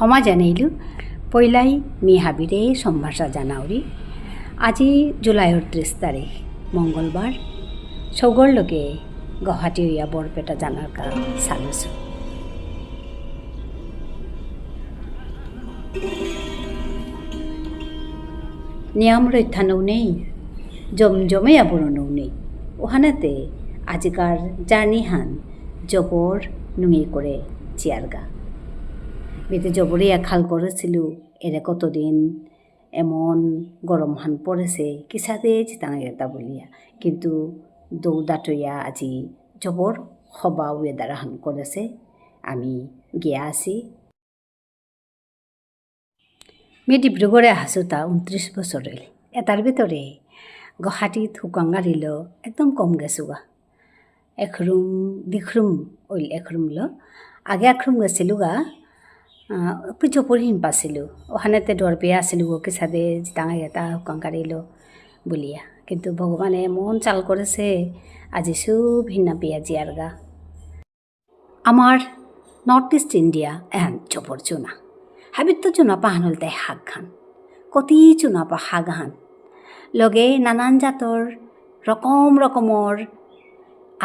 ক্ষমা জানাইলোঁ পইলাই মি হাবিৰে সম্ভাষা জানাউৰি আজি জুলাইৰ 30 তাৰিখ মঙ্গলবাৰ চৌগৰ লগে গুৱাহাটী ইয়া বৰপেটা জানাৰ কা চালুছোঁ নিয়ম ৰক্ষা নৌনেই জমজমে আবুৰ নৌনেই ওহানাতে আজিকার জার্নিহান জবর নুঙি করে চিয়ারগা বেতে জবরে খাল করেছিল এরে কতদিন এমন গরম হান পড়েছে কিসাদে চিতাঙা বলিয়া কিন্তু দৌদাটইয়া আজি জবর হবা ওয়েদার হান করেছে আমি গিয়া আছি মে ডিব্ৰুগড়ে আহাছোঁ তা 29 বছৰ এটাৰ ভিতৰে গুৱাহাটীত হুকাংগাৰিল একদম কম গেছোগা একরুম দিখরুম ওইল একরুম লো আগে একরুম গেছিলো গা পিছপরিহীন পাছিলো ওখানেতে ডর পেয়ে আসিলো গো কিসাদে ডাঙা এটা হুকাংগারিল বলিয়া কিন্তু ভগবানে এমন চাল করেছে আজি সব হিন্না পেয়া জিয়ার গা আমার নর্থ ইস্ট ইন্ডিয়া এহান জবর চুনা হাবিত তো চুনা পাহানল তাই হাগ খান কতি চুনা পা হাগ হান লগে নানান জাতৰ রকমৰ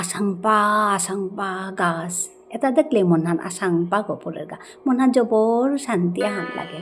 আসাংপা গাছ এটা দেখলে মনহান আসাংপা গপরের গা মনহান জবর শান্তি হান লাগে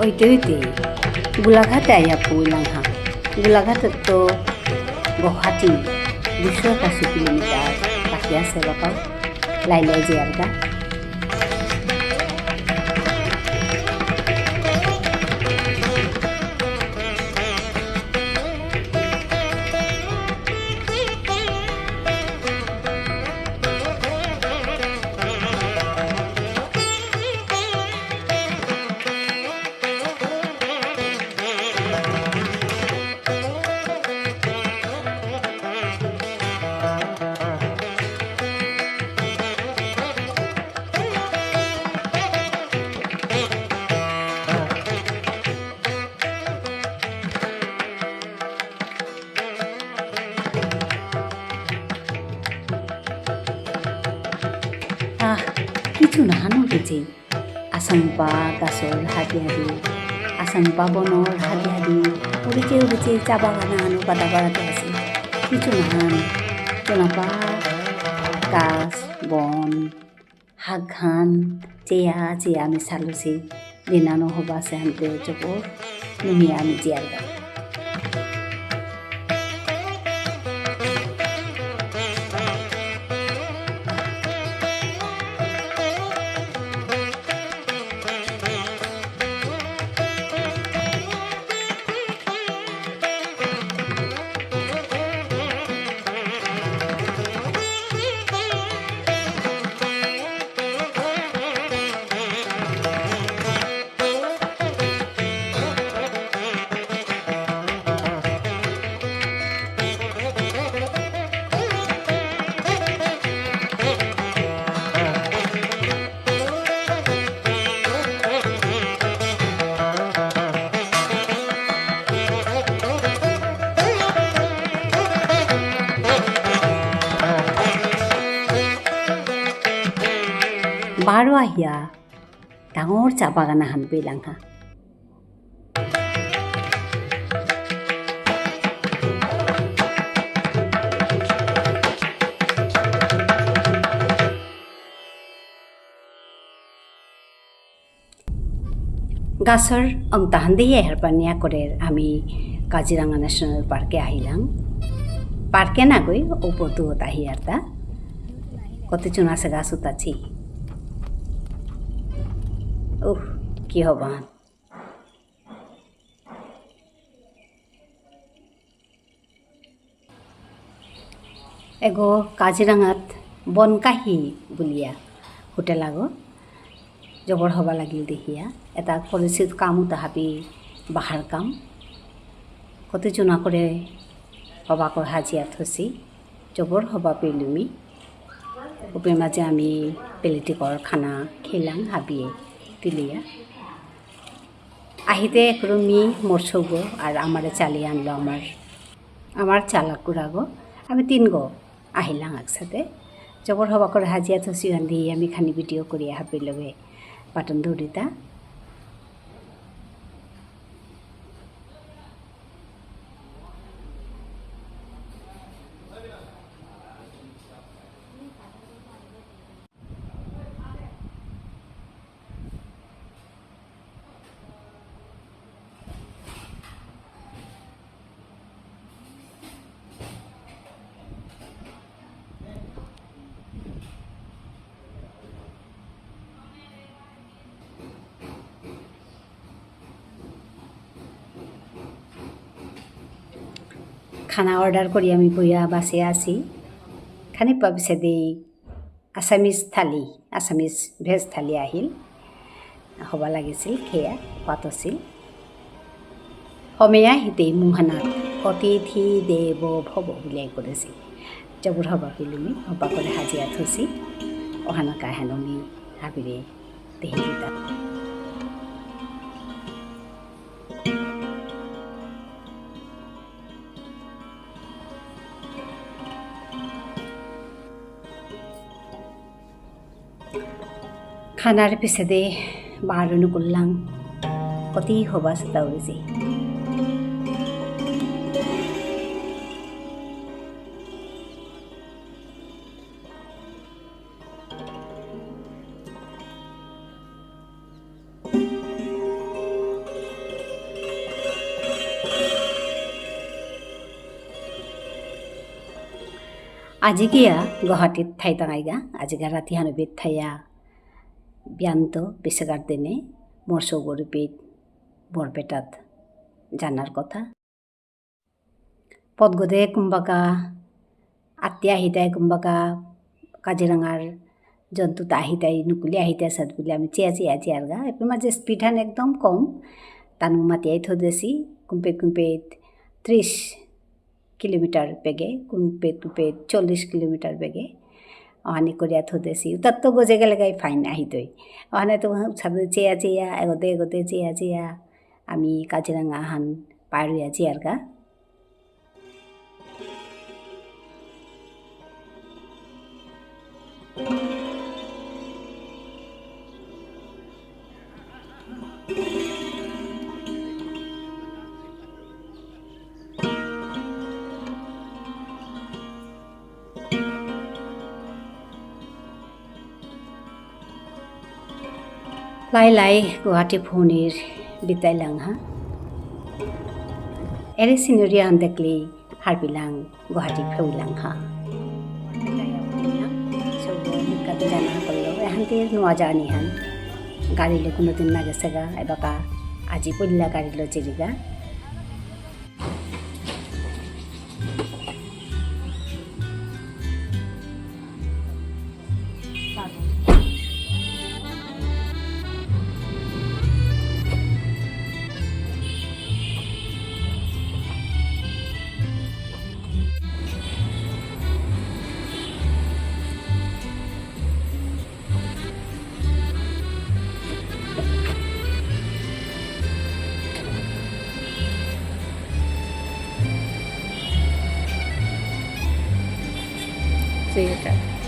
ওইতে গোলাঘাটে আইয়া পড়লাম হা গোলাঘাটের তো গুৱাহাটী 281 কিলোমিটার কাছে আছে বাপাও লাই জিয়ার গা কিছু নাহানো গেছে আসাংপা গাছর হাদি আসাংপা বনর হাদি উড়েছে চা বাগানা হানো কাদা বাড়াতে আছে কিছু নাহান চনাপা গাছ বন হাগ ঘান চেয়া আমি চালুছি দিনানো হবা সেহানতে জবর নুমিয়া আমি জিয়ার গা বাৰো আহিয়া ডাঙৰ চাহ বাগান এখন পেলাংহা গাছৰ অংতাহান দিয়ে হেৰপানীয়া কৰে আমি কাজিৰঙা ন্যাশনাল পাৰ্কে আহিলাম পার্কে না গই ওপরতো তাহি আর তা কত চুন আছে গাছ উতাছি কি হবান এগো কাজিরাঙাত বনকাহি বুলিয়া হোটেল আগো জবর হবা লাগিল দেখিয়া এটা পরিচিত কামও তাহাবি বাহার কাম কত চুনা করে হবাকৰ হাজিয়া থচি জবৰ হবা পেলুমি ওপের মাঝে আমি পেলেটিকৰ খানা খেলাম হাবিয়ে তিলিয়া আহিতে একরমি মরছগো আর আমারে চালিয়ে আনলো আমার চালাকুরাগো আমি 3 গো আহিলাম একসাথে জবৰ হবাকৰ হাজিয়া থচি আন্ধি আমি খানি ভিডিও করি হাবি লগে পাটন দৌড়িতা খানা অর্ডার করি আমি বইয়া বাসে আসি খানি পাবিছে দেই আসামিজ থালি আসামিজ ভেজ থালি আহিল হবা লাগিছিল সেয়া পাত আছিল সময়া হিতেই মুহানাত অতিথি দেৱ ভৱ বুলিয়াই করেছি জবুর হবা পিলুমি হবা করে হাজিয়া থসি অহানা কাহানমি হাবিরে দেহিতা খানার পিছতে বারণু করলাম কতি হবা সেটা উড়েছি আজি গিয়া গুৱাহাটীত ঠাই টাঙাইগা আজিকা ৰাতি হানুবিত ঠাইয়া ব্যান্ত বেসেগার দিনে মরসৌগরুপিত বরপেটাত জানার কথা পদগদে কুম্বাকা আত্মীয় আহিতাই কুম্বাকা কাজিরাঙার জন্তুতা আহিতাই নুকুলি আহিতাই সাত বলে আমি চেয়া চেয়ারগা এরপর মাঝে স্পিড হান একদম কম তানু মাতিয়াই থদেছি কুম্পেত 30 কিলোমিটার বেগে কুম্পেত 40 কিলোমিটার বেগে অহানি করিয়া থদেছি তার তো গজে গেলে গাই ফাইন আহিতই অহানে তো সাথে চেয়া এগোতে চেয়া আমি কাজিরাঙা হান পাড়ুয়া চেয়ারগা লাই গুৱাহাটী ফোনের বিতাইলাং হা এরে সিনেরিয়া হান দেখলি হারবিলাং গুৱাহাটী ফেউলাং হা জানা করলো এখানতে নোয়া জানি হান গাড়িলে কোনোদিন না গেছে গা এবাকা আজি পড়লা গাড়িলো চেরিগা See you,